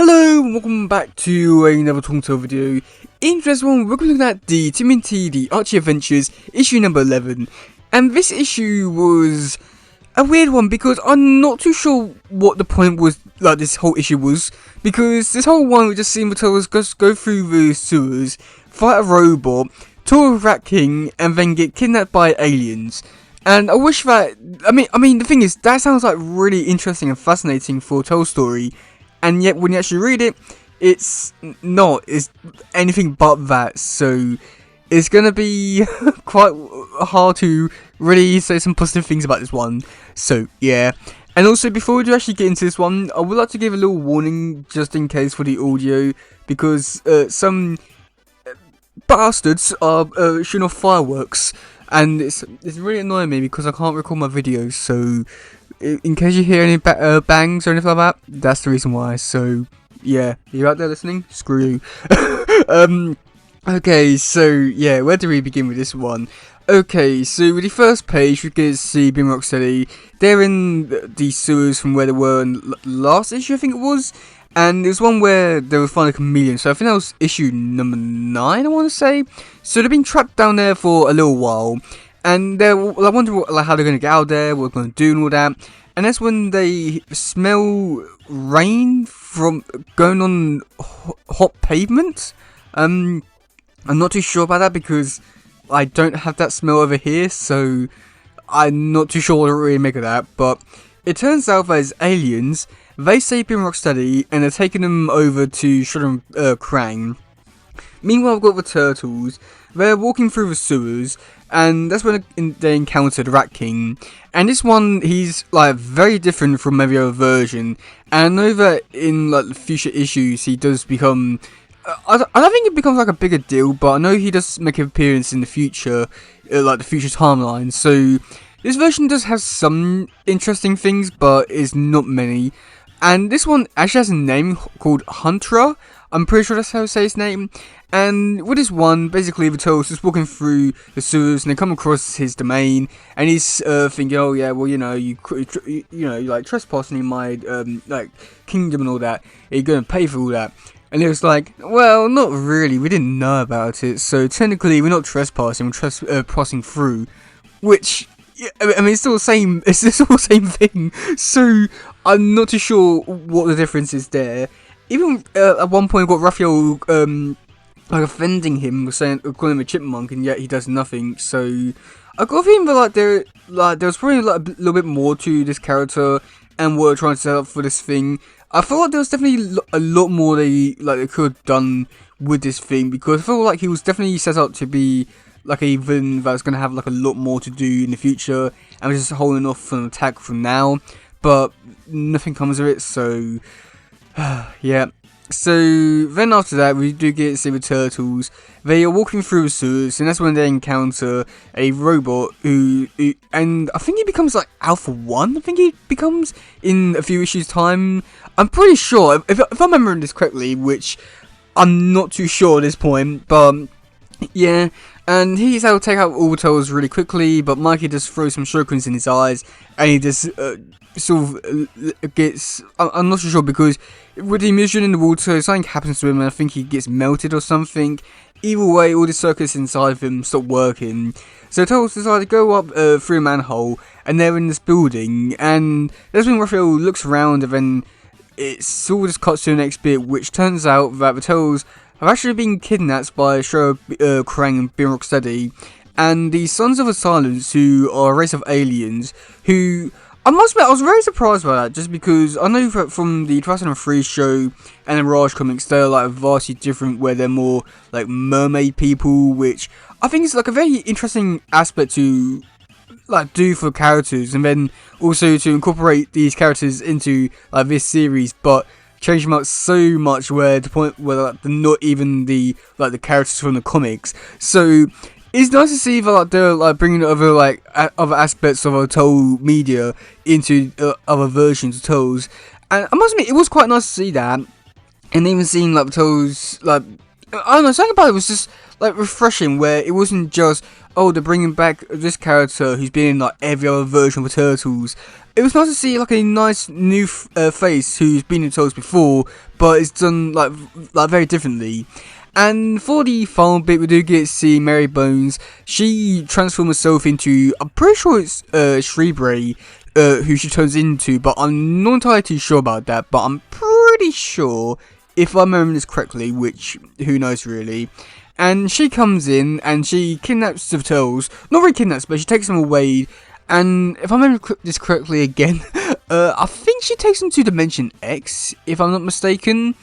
Hello and welcome back to another Telltale video. In today's one, we're looking at the TMNT, the Archie Adventures, issue number 11. And this issue was a weird one because I'm not too sure what the point was, like this whole issue was. Because this whole one we just seen the tellers just go through the sewers, fight a robot, tour with Rat King, and then get kidnapped by aliens. And I wish that, I mean the thing is, that sounds like really interesting and fascinating for a Tell story. And yet, when you actually read it, it's not. It's anything but that. So, it's going to be quite hard to really say some positive things about this one. So, yeah. And also, before we do actually get into this one, I would like to give a little warning, just in case for the audio. Because some bastards are shooting off fireworks. And it's really annoying me because I can't record my videos. So, in case you hear any bangs or anything like that, that's the reason why. So, yeah, you out there listening? Screw you. Okay, so, yeah, where do we begin with this one? Okay, so with the first page, we get to see Beam Rocksteady. They're in the sewers from where they were in last issue, I think it was. And there's one where they were finding a chameleon. So I think that was issue number 9, I want to say. So they've been trapped down there for a little while. And they're like, wondering how they're going to get out there, what they're going to do and all that. And that's when they smell rain from going on hot pavement. I'm not too sure about that because I don't have that smell over here. So I'm not too sure what to really make of that. But it turns out that as aliens, they save Beam Rocksteady and they're taking them over to Shredder Krang. Meanwhile, we've got the turtles. They're walking through the sewers, and that's when they encounter the Rat King. And this one, he's like very different from every other version. And I know that in like the future issues, he does become. I don't think it becomes like a bigger deal, but I know he does make an appearance in the future, like the future timeline. So this version does have some interesting things, but it's not many. And this one actually has a name called Hunter. I'm pretty sure that's how to say his name. And with this one, basically the Turtles just walking through the sewers and they come across his domain, and he's thinking, oh yeah, well you know, you like trespassing in my like kingdom and all that. Are you gonna pay for all that? And it was like, well, not really. We didn't know about it, so technically we're not trespassing. We're trespassing through, which. Yeah, I mean, it's still the same. It's still the same thing. So I'm not too sure what the difference is there. Even at one point, got Raphael like offending him, calling him a chipmunk, and yet he does nothing. So I got a feeling that there was probably like a little bit more to this character and what they're trying to set up for this thing. I feel like there was definitely a lot more they could have done with this thing, because I feel like he was definitely set up to be like a villain that was going to have like a lot more to do in the future, and was just holding off for an attack from now, but nothing comes of it. So yeah. So then after that, we do get to see the turtles. They are walking through the sewers, and that's when they encounter a robot who and I think he becomes like Alpha 1. I think he becomes in a few issues time. I'm pretty sure, if I'm remembering this correctly, which I'm not too sure at this point, but yeah. And he's able to take out all the turtles really quickly, but Mikey just throws some shurikens in his eyes, and he just sort of gets. I'm not too sure, because with the immersion in the water, something happens to him, and I think he gets melted or something. Either way, all the circuits inside of him stop working. So turtles decide to go up through a manhole, and they're in this building. And that's when Raphael looks around, and then it sort of just cuts to the next bit, which turns out that the turtles have actually been kidnapped by Shredder Krang and Beam Rocksteady, and the Sons of the Silence, who are a race of aliens, who, I must admit, I was very surprised by that, just because I know that from the 2003 show and the Mirage comics, they're like vastly different, where they're more like mermaid people, which I think is like a very interesting aspect to like do for characters, and then also to incorporate these characters into like this series, but change them out so much, where the point where like, they're not even the characters from the comics. So it's nice to see that like, they're like bringing other other aspects of our Toll media into other versions of Tolls, and I must admit it was quite nice to see that, and even seeing like Tolls, like I don't know, something about it was just like refreshing, where it wasn't just, oh, they're bringing back this character who's been in like every other version of the Turtles. It was nice to see like a nice new face who's been in Turtles before, but it's done like very differently. And for the final bit, we do get to see Mary Bones. She transforms herself into, I'm pretty sure it's Shreebre, who she turns into, but I'm not entirely too sure about that. But I'm pretty sure, if I remember this correctly, which who knows really. And she comes in and she kidnaps the Turtles. Not really kidnaps, but she takes them away. And if I remember this correctly again, I think she takes them to Dimension X, if I'm not mistaken.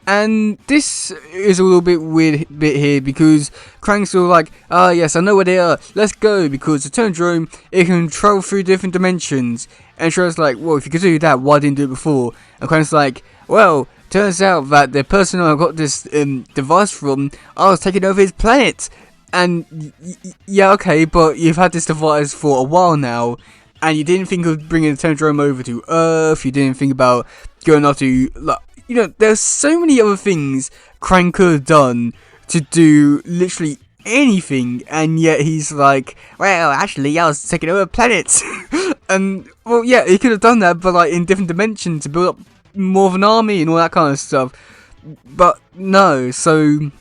And this is a little bit weird bit here, because Krang's all like, ah yes, I know where they are, let's go, because the Turndrome, it can travel through different dimensions. And Shredder's like, well, if you could do that, why didn't you do it before? And Krang's like, well, turns out that the person I got this device from, I was taking over his planet. And yeah, okay, but you've had this device for a while now, and you didn't think of bringing the Turndrome over to Earth, you didn't think about going off to, like, you know, there's so many other things Krang could have done to do literally anything, and yet he's like, well, actually, I was taking over planets. And, well, yeah, he could have done that, but, like, in different dimensions to build up more of an army and all that kind of stuff. But, no, so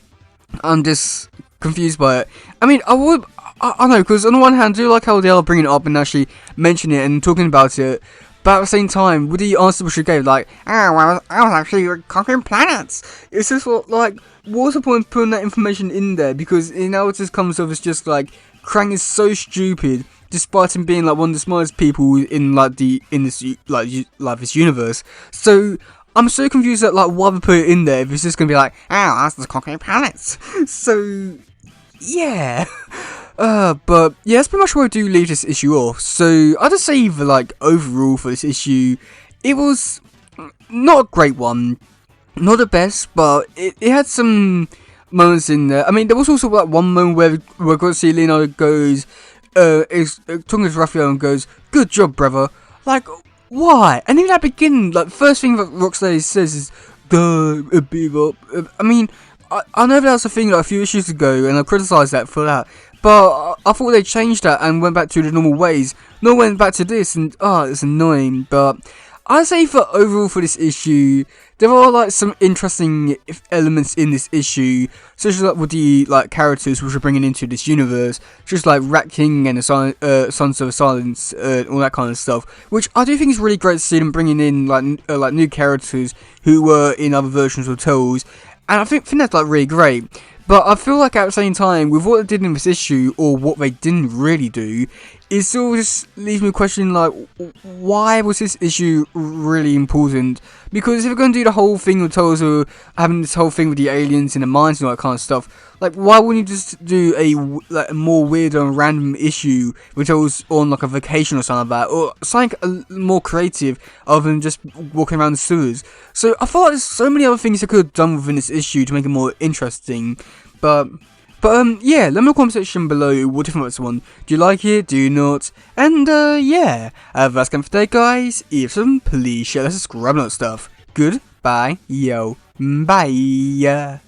I'm just confused by it. I mean, I don't know, because on the one hand, I do like how they are bringing it up and actually mentioning it and talking about it. But at the same time, with the answer which she gave, like, oh, well, I was actually conquering planets. It's just like, what's the point of putting that information in there? Because it now just comes off as just like, Krang is so stupid, despite him being like one of the smartest people in like this universe. So I'm so confused at like why they put it in there if it's just gonna be like, oh, I was just conquering planets. So yeah. But yeah, that's pretty much where I do leave this issue off. So I'd just say that, like, overall for this issue, it was not a great one, not the best, but it had some moments in there. I mean, there was also like one moment where we're going to see Leonardo goes, is talking to Raphael and goes, "Good job, brother." Like, why? And even at the beginning, like, the first thing that Rocksteady says is, "Duh, beat up." I mean, I know that was a thing like a few issues ago, and I criticised that for that. But I thought they changed that and went back to the normal ways. Not went back to this, and it's annoying. But I'd say for overall for this issue, there are like some interesting elements in this issue, such as like with the like characters which are bringing into this universe, just like Rat King and the Sons of Silence, all that kind of stuff. Which I do think is really great to see them bringing in like new characters who were in other versions of Turtles, and I think that's like really great. But I feel like at the same time, with what they did in this issue, or what they didn't really do, it still just leaves me questioning, like, why was this issue really important? Because if we're going to do the whole thing with Turtles, or having this whole thing with the aliens and the mines and all that kind of stuff, like, why wouldn't you just do a more weird and random issue with Turtles on, like, a vacation or something like that? Or something more creative, other than just walking around the sewers? So I feel like there's so many other things I could have done within this issue to make it more interesting. But yeah, let me know in the comment section below what do you think about this one. Do you like it? Do you not? And yeah, that's kind of for today, guys. If some, please share, let's subscribe and all that stuff. Goodbye, yo, bye.